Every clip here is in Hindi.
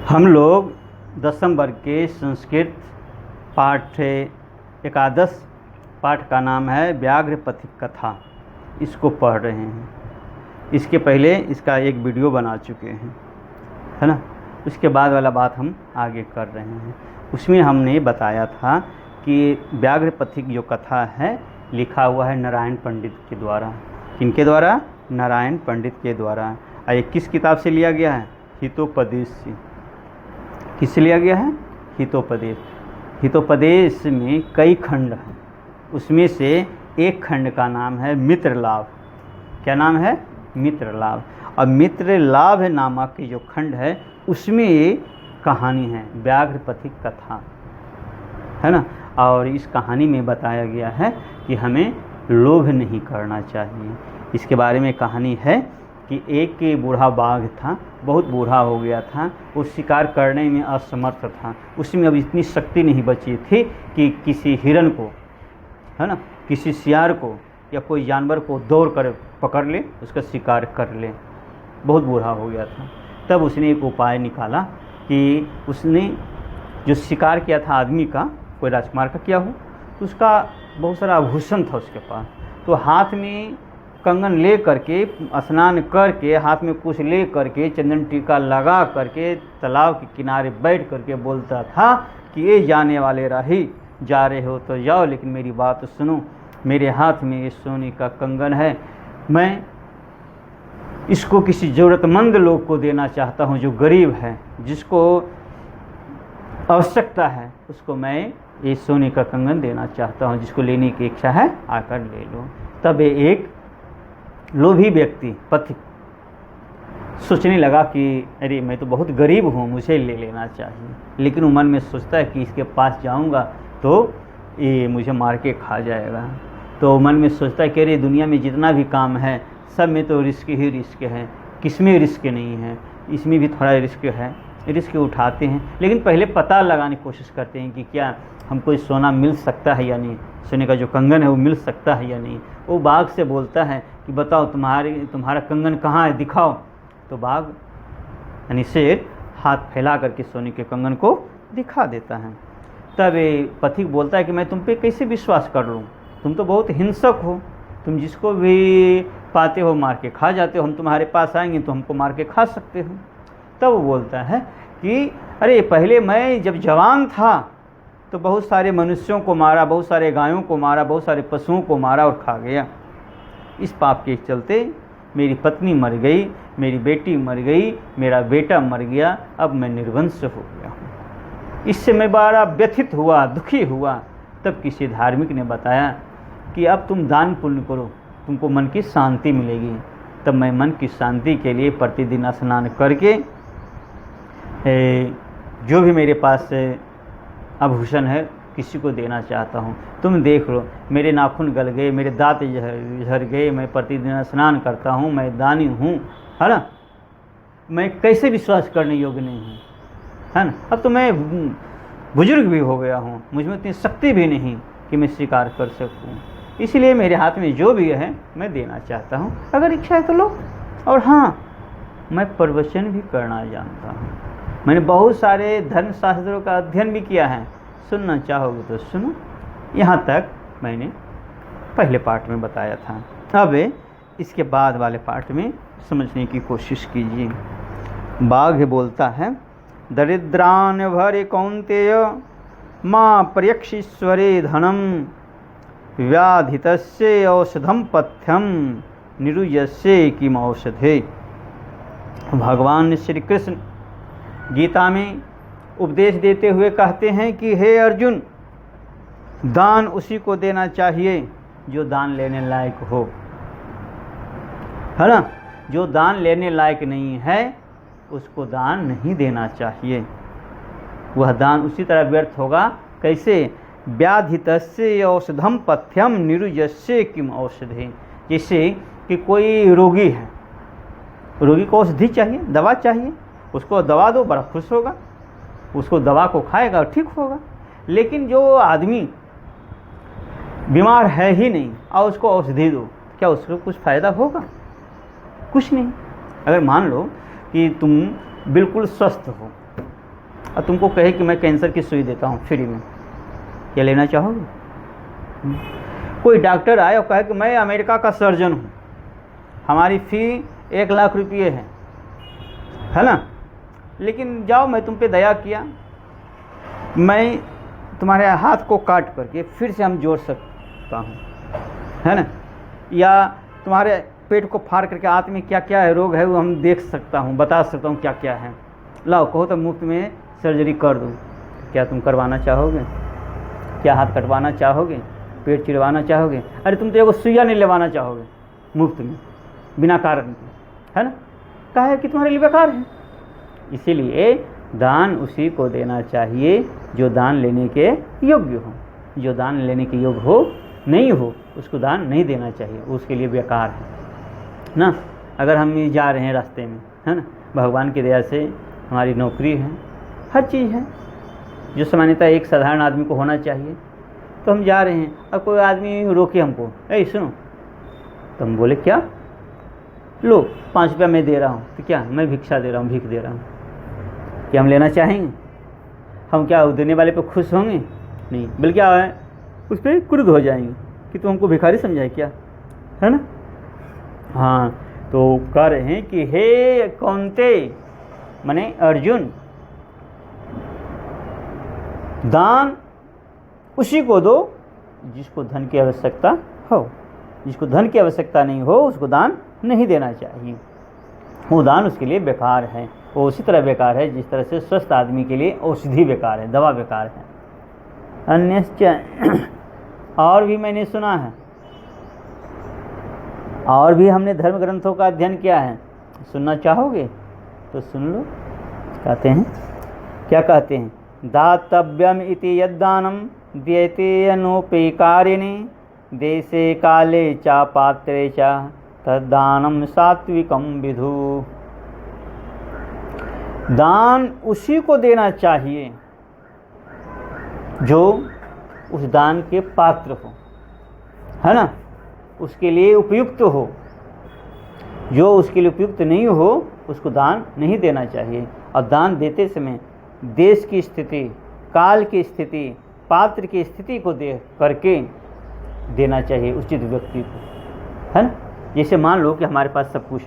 हम लोग 10वीं वर्ग के संस्कृत पाठ एकादश पाठ का नाम है व्याघ्र पथिक कथा, इसको पढ़ रहे हैं। इसके पहले इसका एक वीडियो बना चुके हैं, है ना। उसके बाद वाला बात हम आगे कर रहे हैं। उसमें हमने बताया था कि व्याघ्र पथिक जो कथा है लिखा हुआ है नारायण पंडित के द्वारा। किनके द्वारा? नारायण पंडित के द्वारा। ये किस किताब से लिया गया है? हितोपदेश से। किससे लिया गया है? हितोपदेश। हितोपदेश में कई खंड हैं, उसमें से एक खंड का नाम है मित्र लाभ। क्या नाम है? मित्र लाभ। और मित्र लाभ नामक जो खंड है उसमें ये कहानी है व्याघ्र पथिक कथा, है ना। और इस कहानी में बताया गया है कि हमें लोभ नहीं करना चाहिए। इसके बारे में कहानी है कि एक बूढ़ा बाघ था, बहुत बूढ़ा हो गया था, वो शिकार करने में असमर्थ था। उसमें अब इतनी शक्ति नहीं बची थी कि किसी हिरन को, है ना, किसी सियार को या कोई जानवर को दौड़ कर पकड़ ले, उसका शिकार कर ले। बहुत बूढ़ा हो गया था। तब उसने एक उपाय निकाला कि उसने जो शिकार किया था आदमी का, कोई राजकुमार का किया हो, तो उसका बहुत सारा आभूषण था उसके पास। तो हाथ में कंगन ले करके, स्नान करके, हाथ में कुछ ले करके, चंदन टीका लगा करके तालाब के किनारे बैठ करके बोलता था कि ये जाने वाले राही, जा रहे हो तो जाओ, लेकिन मेरी बात सुनो। मेरे हाथ में ये सोने का कंगन है, मैं इसको किसी ज़रूरतमंद लोग को देना चाहता हूँ, जो गरीब है, जिसको आवश्यकता है, उसको मैं ये सोने का कंगन देना चाहता हूँ। जिसको लेने की इच्छा है आकर ले लो। तब एक लोभी व्यक्ति पथिक सोचने लगा कि अरे मैं तो बहुत गरीब हूँ, मुझे ले लेना चाहिए। लेकिन वो मन में सोचता है कि इसके पास जाऊँगा तो ये मुझे मार के खा जाएगा। तो मन में सोचता है कि अरे दुनिया में जितना भी काम है सब में तो रिस्क ही रिस्क है, किसमें रिस्क नहीं है, इसमें भी थोड़ा रिस्क है। रिस्क उठाते हैं, लेकिन पहले पता लगाने की कोशिश करते हैं कि क्या हमको सोना मिल सकता है या नहीं, सोने का जो कंगन है वो मिल सकता है या नहीं। वो बाघ से बोलता है कि बताओ तुम्हारा कंगन कहाँ है, दिखाओ। तो बाघ यानी शेर हाथ फैला करके सोने के कंगन को दिखा देता है। तब ये पथिक बोलता है कि मैं तुम पे कैसे विश्वास कर लूँ, तुम तो बहुत हिंसक हो, तुम जिसको भी पाते हो मार के खा जाते हो, हम तुम्हारे पास आएंगे तो हमको मार के खा सकते हो। तब वो बोलता है कि अरे पहले मैं जब जवान था तो बहुत सारे मनुष्यों को मारा, बहुत सारे गायों को मारा, बहुत सारे पशुओं को मारा और खा गया। इस पाप के चलते मेरी पत्नी मर गई, मेरी बेटी मर गई, मेरा बेटा मर गया, अब मैं निर्वंश हो गया हूँ। इससे मैं बड़ा व्यथित हुआ, दुखी हुआ। तब किसी धार्मिक ने बताया कि अब तुम दान पुण्य करो, तुमको मन की शांति मिलेगी। तब मैं मन की शांति के लिए प्रतिदिन स्नान करके जो भी मेरे पास आभूषण है किसी को देना चाहता हूँ। तुम देख लो, मेरे नाखून गल गए, मेरे दांत झड़ गए, मैं प्रतिदिन स्नान करता हूँ, मैं दानी हूँ, है ना। मैं कैसे विश्वास करने योग्य नहीं हूँ, है ना। अब तो मैं बुजुर्ग भी हो गया हूँ, मुझ में इतनी शक्ति भी नहीं कि मैं शिकार कर सकूँ। इसलिए मेरे हाथ में जो भी है मैं देना चाहता हूँ, अगर इच्छा है तो लो। और हाँ, मैं प्रवचन भी करना जानता हूँ, मैंने बहुत सारे धर्मशास्त्रों का अध्ययन भी किया है, सुनना चाहोगे तो सुनो। यहाँ तक मैंने पहले पार्ट में बताया था। अब इसके बाद वाले पार्ट में समझने की कोशिश कीजिए। बाघ बोलता है, दरिद्रान भरे कौन्तेय माँ पर्यक्षीश्वरे धनम व्याधितस्य औषधम पथ्यम निरुयस्य किम औषधे। भगवान श्री कृष्ण गीता में उपदेश देते हुए कहते हैं कि हे अर्जुन, दान उसी को देना चाहिए जो दान लेने लायक हो, है ना। जो दान लेने लायक नहीं है उसको दान नहीं देना चाहिए। वह दान उसी तरह व्यर्थ होगा। कैसे? व्याधितस्य औषधम पथ्यम निरुयस्य किम औषधे। जैसे कि कोई रोगी है, रोगी को औषधि चाहिए, दवा चाहिए, उसको दवा दो, बड़ा खुश होगा, उसको दवा को खाएगा और ठीक होगा। लेकिन जो आदमी बीमार है ही नहीं और उसको औषधि दो, क्या उसको कुछ फ़ायदा होगा? कुछ नहीं। अगर मान लो कि तुम बिल्कुल स्वस्थ हो, और तुमको कहे कि मैं कैंसर की सुई देता हूँ फ्री में, क्या लेना चाहोगे? कोई डॉक्टर आए और कहे कि मैं अमेरिका का सर्जन हूँ, हमारी फ़ी 1 लाख रुपये है ना, लेकिन जाओ मैं तुम पे दया किया, मैं तुम्हारे हाथ को काट करके फिर से हम जोड़ सकता हूँ, है ना, या तुम्हारे पेट को फाड़ करके हाथ में क्या क्या है रोग है वो हम देख सकता हूँ, बता सकता हूँ क्या क्या है, लाओ कहो तो मुफ्त में सर्जरी कर दूँ। क्या तुम करवाना चाहोगे? क्या हाथ कटवाना चाहोगे? पेट चिरवाना चाहोगे? अरे तुम तो एगो सुइया नहीं लेवाना चाहोगे मुफ्त में बिना कारण के, है ना, कहा है कि तुम्हारे लिए बेकार है। इसीलिए दान उसी को देना चाहिए जो दान लेने के योग्य हो, जो दान लेने के योग्य हो नहीं हो उसको दान नहीं देना चाहिए, उसके लिए बेकार है ना। अगर हम जा रहे हैं रास्ते में, है ना, भगवान की दया से हमारी नौकरी है, हर चीज़ है जो सामान्यतः एक साधारण आदमी को होना चाहिए, तो हम जा रहे हैं और कोई आदमी रोके हमको, ए सुनो, तो हम बोले क्या, लो 5 रुपया मैं दे रहा हूँ, तो क्या मैं भिक्षा दे रहा हूँ, भीख दे रहा हूँ, क्या हम लेना चाहेंगे? हम क्या देने वाले पे खुश होंगे? नहीं, बल्कि क्या है उस पर क्रुद्ध हो जाएंगे कि तू हमको भिखारी समझाए क्या, है ना। हाँ, तो कह रहे हैं कि हे कौन्ते माने अर्जुन, दान उसी को दो जिसको धन की आवश्यकता हो, जिसको धन की आवश्यकता नहीं हो उसको दान नहीं देना चाहिए, वो दान उसके लिए बेकार है। वो उसी तरह बेकार है जिस तरह से स्वस्थ आदमी के लिए औषधि बेकार है, दवा बेकार है। अन्य और भी मैंने सुना है, और भी हमने धर्म ग्रंथों का अध्ययन किया है, सुनना चाहोगे तो सुन लो। कहते हैं, क्या कहते हैं, दातव्यम इति यद्दानम द्येते अनोपेकारिणे देशे काले च पात्रे च तद्दानम सात्विकम विधु। दान उसी को देना चाहिए जो उस दान के पात्र हो, है ना, उसके लिए उपयुक्त हो। जो उसके लिए उपयुक्त नहीं हो उसको दान नहीं देना चाहिए। और दान देते समय देश की स्थिति, काल की स्थिति, पात्र की स्थिति को देख करके देना चाहिए उचित व्यक्ति को, है ना। जैसे मान लो कि हमारे पास सब कुछ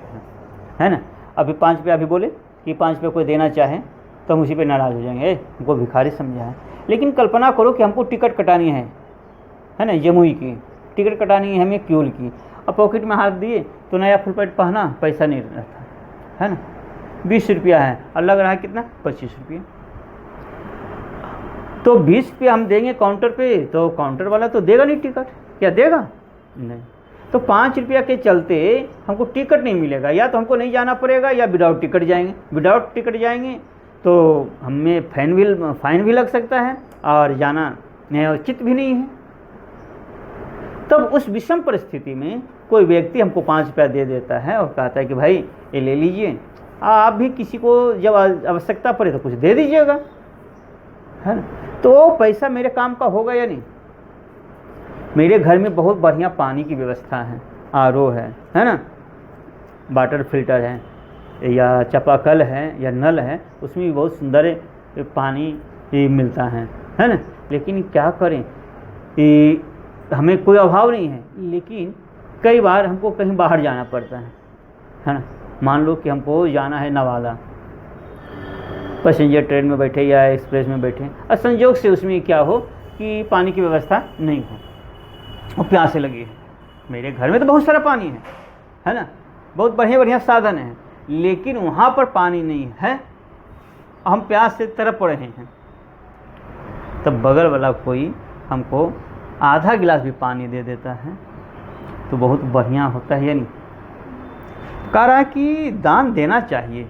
है ना, अभी 5 रुपया अभी बोले कि 5 रुपये कोई देना चाहे तो हम उसी पे नाराज़ हो जाएंगे, हमको भिखारी समझा है। लेकिन कल्पना करो कि हमको टिकट कटानी है ना, जमुई की टिकट कटानी है हमें क्यूल की, और पॉकेट में हाथ दिए तो नया फुल पैंट पहना, पैसा नहीं रहता, है ना, 20 रुपया है और लग रहा है कितना, 25 रुपया। तो 20 रुपया हम देंगे काउंटर पे, तो काउंटर वाला तो देगा नहीं टिकट, क्या देगा? नहीं। तो 5 रुपया के चलते हमको टिकट नहीं मिलेगा, या तो हमको नहीं जाना पड़ेगा या विदाउट टिकट जाएंगे। विदाउट टिकट जाएंगे तो हमें फाइन भी लग सकता है और जाना उचित भी नहीं है। तब उस विषम परिस्थिति में कोई व्यक्ति हमको 5 रुपया दे देता है और कहता है कि भाई ये ले लीजिए, आप भी किसी को जब आवश्यकता पड़े तो कुछ दे दीजिएगा, है ना। तो वो पैसा मेरे काम का होगा या नहीं? मेरे घर में बहुत बढ़िया पानी की व्यवस्था है, आरओ है ना, वाटर फिल्टर है, या चापाकल है या नल है, उसमें भी बहुत सुंदर पानी मिलता है ना। लेकिन क्या करें, हमें कोई अभाव नहीं है, लेकिन कई बार हमको कहीं बाहर जाना पड़ता है ना। मान लो कि हमको जाना है नवादा, पैसेंजर ट्रेन में बैठे या एक्सप्रेस में बैठे, और संयोग से उसमें क्या हो कि पानी की व्यवस्था नहीं हो और प्यासे लगी है। मेरे घर में तो बहुत सारा पानी है ना, बहुत बढ़िया बढ़िया साधन है, लेकिन वहाँ पर पानी नहीं है, हम प्यास से तड़प रहे हैं। तब बगल वाला कोई हमको आधा गिलास भी पानी दे देता है तो बहुत बढ़िया होता है, यानी कह रहा है कि दान देना चाहिए,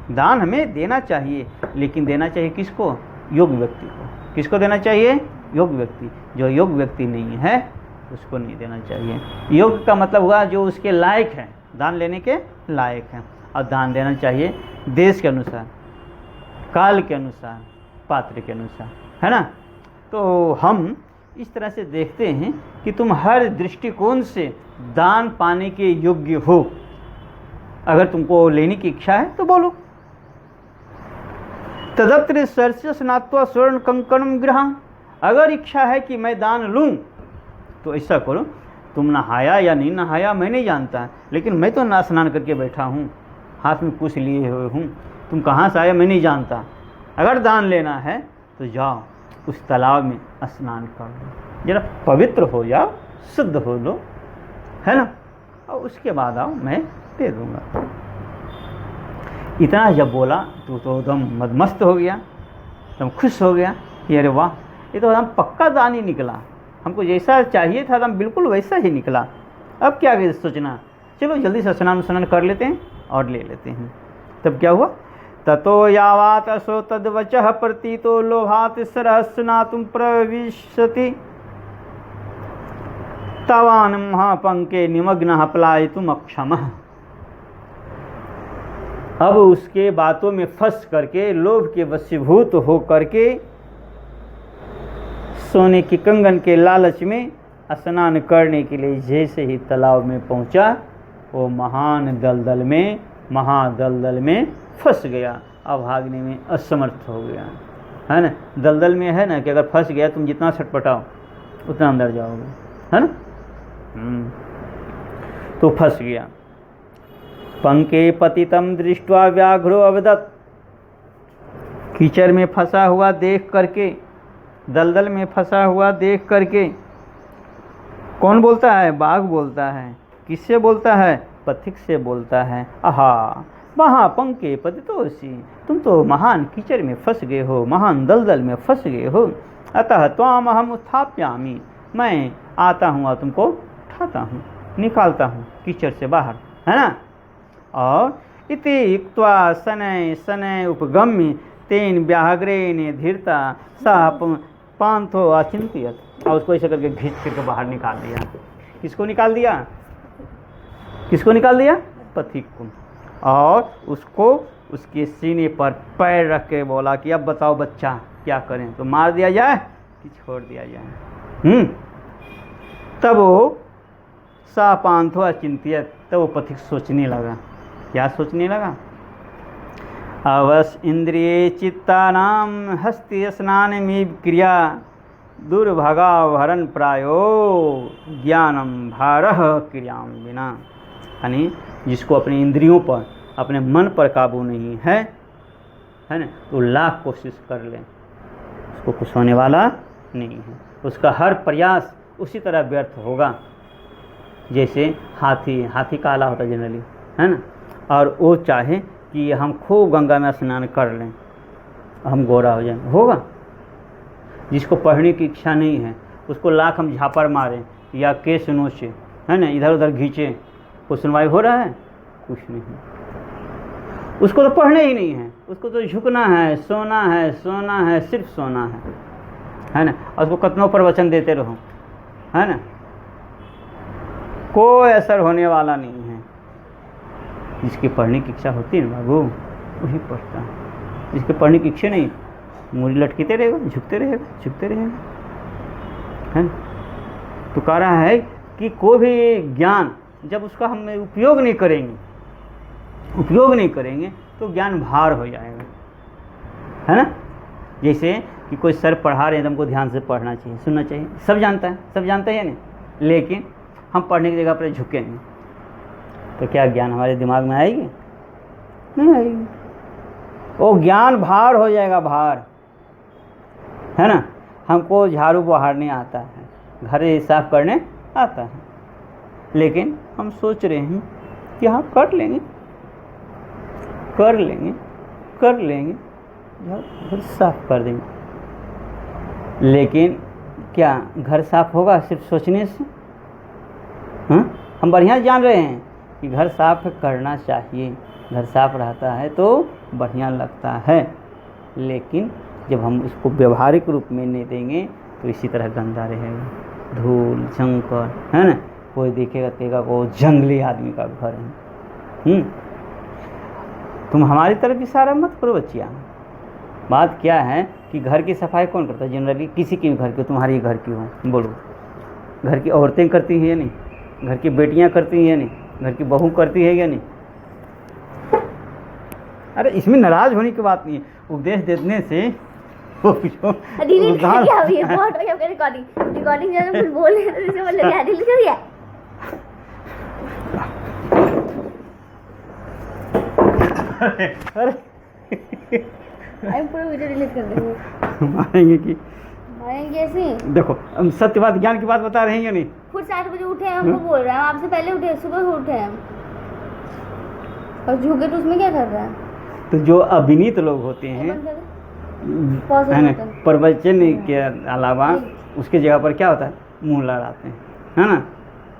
दान हमें देना चाहिए, लेकिन देना चाहिए किसको? योग्य व्यक्ति को। किसको देना चाहिए? योग्य व्यक्ति। जो योग्य व्यक्ति नहीं है उसको नहीं देना चाहिए। योग्य का मतलब हुआ जो उसके लायक है, दान लेने के लायक है। और दान देना चाहिए देश के अनुसार, काल के अनुसार, पात्र के अनुसार, है ना। तो हम इस तरह से देखते हैं कि तुम हर दृष्टिकोण से दान पाने के योग्य हो। अगर तुमको लेने की इच्छा है तो बोलो, तदत्र सर्च स्नात्वा स्वर्ण कंकणम गृह। अगर इच्छा है कि मैं दान लूँ तो ऐसा करो, तुम नहाया या नहीं नहाया मैं नहीं जानता, लेकिन मैं तो ना स्नान करके बैठा हूँ, हाथ में कुछ लिए हुए हूँ, तुम कहाँ से आया मैं नहीं जानता। अगर दान लेना है तो जाओ उस तालाब में स्नान कर लो, जरा पवित्र हो जाओ, शुद्ध हो लो, है ना, और उसके बाद आओ मैं दे दूँगा। इतना जब बोला तो एकदम मदमस्त हो गया, एकदम खुश हो गया कि अरे वाह, ये तो एकदम पक्का दान ही निकला, हमको जैसा चाहिए था एकदम बिल्कुल वैसा ही निकला। अब क्या सोचना, चलो जल्दी से स्नान कर लेते हैं और ले लेते हैं। तब क्या हुआ, ततो यावात असो तद्वचः प्रतीतो लोभात सरहस्नातुम प्रविशति तावान महापंके निमग्नः पलायितुम अक्षमः। अब उसके बातों में फंस करके, लोभ के वशीभूत हो करके, सोने के कंगन के लालच में स्नान करने के लिए जैसे ही तालाब में पहुंचा, वो महादलदल में फंस गया। अब भागने में असमर्थ हो गया, है ना। दलदल में है ना कि अगर फंस गया तुम जितना छटपटाओ उतना अंदर जाओगे, है ना। तो फंस गया। पंके पतितम दृष्ट्वा व्याघ्रो अवदत्। कीचड़ में फंसा हुआ देख करके, दलदल में फंसा हुआ देख करके कौन बोलता है, बाघ बोलता है। किससे बोलता है, पथिक से बोलता है। आहा महापंके पतितोषि, तुम तो महान कीचड़ में फंस गए हो, महान दलदल में फंस गए हो। अतः त्वाम अहम उत्थाप्यामि, मैं आता हूँ और तुमको उठाता हूँ, निकालता हूँ कीचड़ से बाहर, है ना। और इति युक्त्वा शनैः शनैः उपगम्य तेन व्याघ्रेण धीरता सा पांथो अचिंत्यत। और उसको ऐसे करके घींच करके बाहर निकाल दिया। किसको निकाल दिया, किसको निकाल दिया, पथिक को। और उसको उसके सीने पर पैर रख के बोला कि अब बताओ बच्चा क्या करें, तो मार दिया जाए कि छोड़ दिया जाए। तब वो सा पांथो अचिंत्यत, तब वो पथिक सोचने लगा। क्या सोचने लगा, अवस इंद्रिये चित्तानां हस्ति स्नान में क्रिया दुर्भगा भरन प्रायो ज्ञानम भारह क्रियाम बिना। यानी जिसको अपने इंद्रियों पर, अपने मन पर काबू नहीं है, है ना, तो लाख कोशिश कर ले, उसको कुछ होने वाला नहीं है। उसका हर प्रयास उसी तरह व्यर्थ होगा जैसे हाथी काला होता जनरली, है ना। और वो चाहे कि हम खूब गंगा में स्नान कर लें, हम गोरा हो जाएं, होगा। जिसको पढ़ने की इच्छा नहीं है उसको लाख हम झापर मारें या केस नोचे, है ना, इधर उधर घींचे, कुछ सुनवाई हो रहा है, कुछ नहीं। उसको तो पढ़ना ही नहीं है, उसको तो झुकना है, सोना है, सिर्फ सोना है ना। और उसको कतनों प्रवचन देते रहो, है ना, कोई असर होने वाला नहीं है। जिसकी पढ़ने की इच्छा होती है ना बाबू, वही पढ़ता है। जिसके पढ़ने की इच्छा नहीं, मूरी लटकीते रहेगा, झुकते रहेगा, है ना। तो कह रहा है कि कोई भी ज्ञान जब उसका हम उपयोग नहीं करेंगे तो ज्ञान भार हो जाएगा, है ना। जैसे कि कोई सर पढ़ा रहे हैं तो हमको ध्यान से पढ़ना चाहिए, सुनना चाहिए, सब जानता है नहीं, लेकिन हम पढ़ने की जगह पर झुकेंगे तो क्या ज्ञान हमारे दिमाग में आएगी, नहीं आएगी। वो ज्ञान भार हो जाएगा, भार, है ना। हमको झाड़ू बहारने आता है, घर साफ करने आता है, लेकिन हम सोच रहे हैं कि हाँ कर लेंगे, घर साफ कर देंगे। लेकिन क्या घर साफ होगा सिर्फ सोचने से? हाँ, हम बढ़िया जान रहे हैं कि घर साफ करना चाहिए, घर साफ रहता है तो बढ़िया लगता है, लेकिन जब हम उसको व्यवहारिक रूप में नहीं देंगे तो इसी तरह गंदा रहेगा, धूल झंकर, है ना। कोई देखेगा कहेगा वो जंगली आदमी का घर है। तुम हमारी तरफ इशारा मत करो बच्चियाँ। बात क्या है कि घर की सफाई कौन करता है जनरली, किसी की भी घर की, तुम्हारी घर की हो, बोलो, घर की औरतें करती हैं या नहीं, घर की बेटियां करती हैं या नहीं, घर की बहू करती है या नहीं, अरे इसमें नाराज होने की बात नहीं है, उपदेश देने से वो जो डिलीट कर दिया अभी बहुत हो गया आपका रिकॉर्डिंग जब कुछ बोल रहे थे इससे मतलब क्या डिलीट कर दिया? अरे आई पूरा वीडियो डिलीट कर देंगे। मारेंगे कि मारेंगे ऐसे? देखो हम सत्य बात ज्ञान की बात बता रहे हैं या नहीं? खुद 7 बजे उठे हैं, हमको बोल रहे हैं आपसे पहले उठे, सुबह उठे हैं और झुके तो उसमें क्या कर रहा है? तो जो अभिनीत लोग होते हैं है ना, प्रवचन के अलावा उसके जगह पर क्या होता है, मुंह लड़ाते हैं, है ना।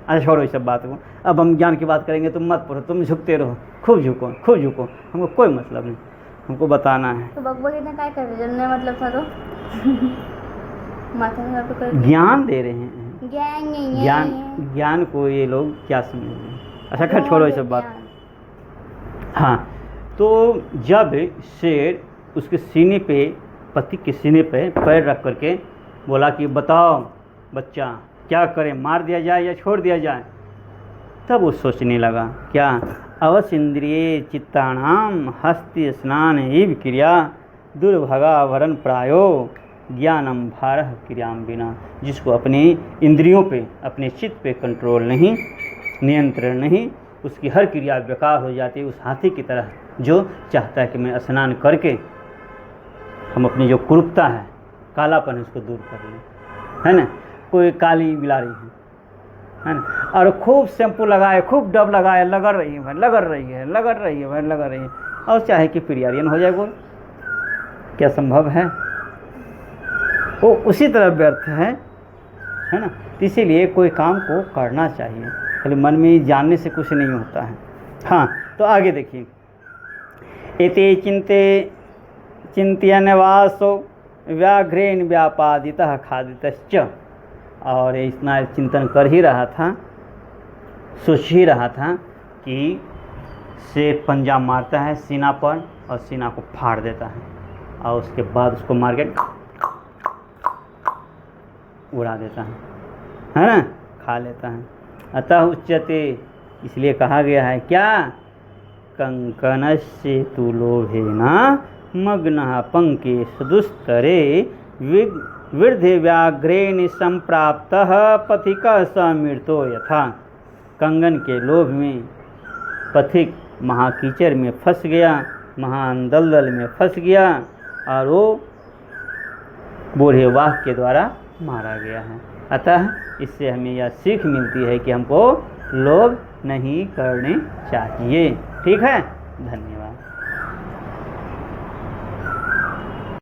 अच्छा छोड़ो इस सब बात को, अब हम ज्ञान की बात करेंगे। तुम मत पढ़ो, तुम झुकते रहो, खूब झुको खूब झुको, हमको कोई मतलब नहीं, हमको बताना है। तो बकबक इतना क्या कर रहे जनने मतलब था तो माथा में तो कर ज्ञान दे रहे हैं, ज्ञान नहीं है, ज्ञान को ये लोग क्या समझेंगे। अच्छा खैर छोड़ो ये सब बात। हाँ, तो जब शेर उसके सीने पे, पति के सीने पे पैर रख करके बोला कि बताओ बच्चा क्या करें, मार दिया जाए या छोड़ दिया जाए, तब वो सोचने लगा क्या, अवश्य इंद्रिय चित्तानाम हस्ति स्नान इव क्रिया दुर्भगा वरण प्रायो ज्ञानम भारह क्रियाम बिना। जिसको अपनी इंद्रियों पे, अपने चित्त पे कंट्रोल नहीं, नियंत्रण नहीं, उसकी हर क्रिया बेकार हो जाती है। उस हाथी की तरह जो चाहता है कि मैं स्नान करके हम अपनी जो कुरूपता है, कालापन है, उसको दूर कर लें, है ना। कोई काली बिलारी है ना, और खूब शैम्पू लगाए, खूब डब लगाए, लगड़ रही है भाई, लगड़ रही है, लगड़ रही है भाई, लगड़ रही है, और चाहे कि पिरियारियन हो जाए बोल, क्या संभव है? वो उसी तरह व्यर्थ है ना। इसीलिए कोई काम को करना चाहिए, खाली मन में जानने से कुछ नहीं होता है। हाँ, तो आगे देखिए, एते चिंत्य निवासो व्याघ्रेण व्यापादितः खादितश्च। और इतना चिंतन कर ही रहा था, सोच ही रहा था कि शेर पंजा मारता है सीना पर और सीना को फाड़ देता है, और उसके बाद उसको मार के उड़ा देता है ना, खा लेता है। अतः उच्यते, इसलिए कहा गया है क्या, कंकणस्य तु लोभेना मग्नः पंके सदुस्तरे वृद्धि व्याघ्रेण संप्राप्तः पथिकः समृतो यथा। कंगन के लोभ में पथिक महाकीचर में फंस गया, महान दलदल में फंस गया, और वो बूढ़े वाह के द्वारा मारा गया है। अतः इससे हमें यह सीख मिलती है कि हमको लोभ नहीं करने चाहिए। ठीक है, धन्यवाद।